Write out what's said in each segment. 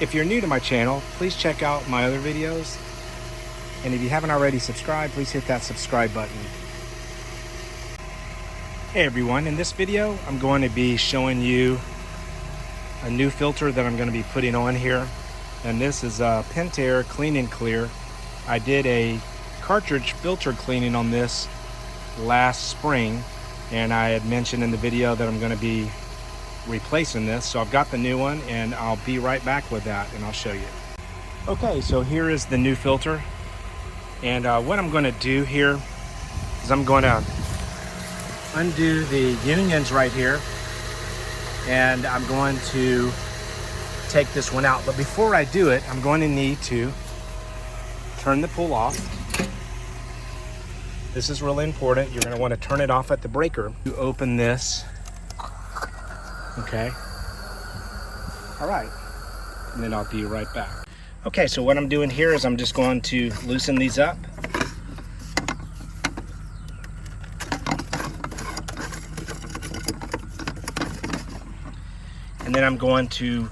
If you're new to my channel, please check out my other videos. And if you haven't already subscribed, please hit that subscribe button. Hey everyone, in this video, I'm going to be showing you a new filter that I'm going to be putting on here. And this is a Pentair Clean and Clear. I did a cartridge filter cleaning on this last spring, and I had mentioned in the video that I'm going to be replacing this. So I've got the new one, and I'll be right back with that, and I'll show you. Okay, so here is the new filter. And what I'm going to do here is I'm going to undo the unions right here, and I'm going to take this one out. But before I do it, I'm going to need to turn the pool off. This is really important. You're going to want to turn it off at the breaker. You open this, okay? All right, and then I'll be right back. Okay, so what I'm doing here is I'm just going to loosen these up. And then I'm going to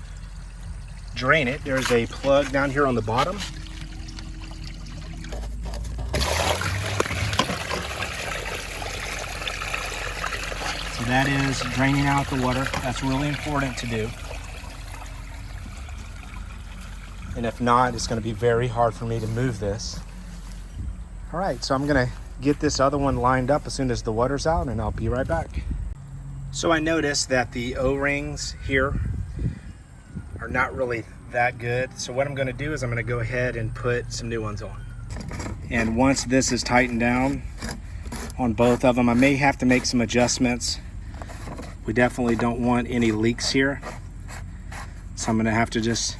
drain it. There's a plug down here on the bottom. So that is draining out the water. That's really important to do. And if not, it's going to be very hard for me to move this. All right, so I'm going to get this other one lined up as soon as the water's out, and I'll be right back. So I noticed that the O-rings here are not really that good. So what I'm going to do is I'm going to go ahead and put some new ones on. And once this is tightened down on both of them, I may have to make some adjustments. We definitely don't want any leaks here. So I'm going to have to just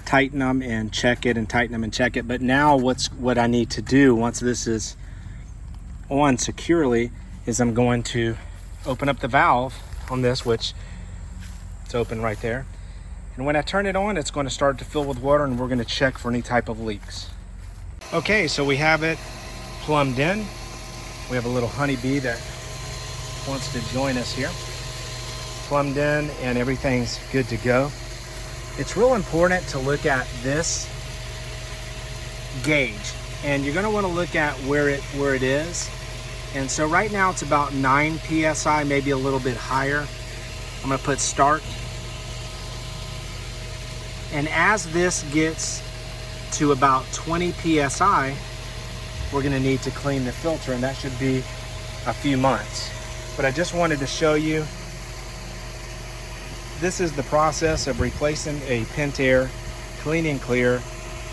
tighten them and check it, and tighten them and check it. But now what I need to do once this is on securely is I'm going to open up the valve on this, which it's open right there. And when I turn it on, it's going to start to fill with water, and we're going to check for any type of leaks. Okay, so we have it plumbed in. We have a little honeybee that wants to join us here. Plumbed in, and everything's good to go. It's real important to look at this gauge, and you're going to want to look at where it is. And so right now it's about 9 psi, maybe a little bit higher. I'm going to put start. And as this gets to about 20 psi, we're going to need to clean the filter, and that should be a few months. But I just wanted to show you, this is the process of replacing a Pentair Clean and Clear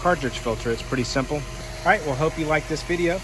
cartridge filter. It's pretty simple. All right, well, hope you like this video.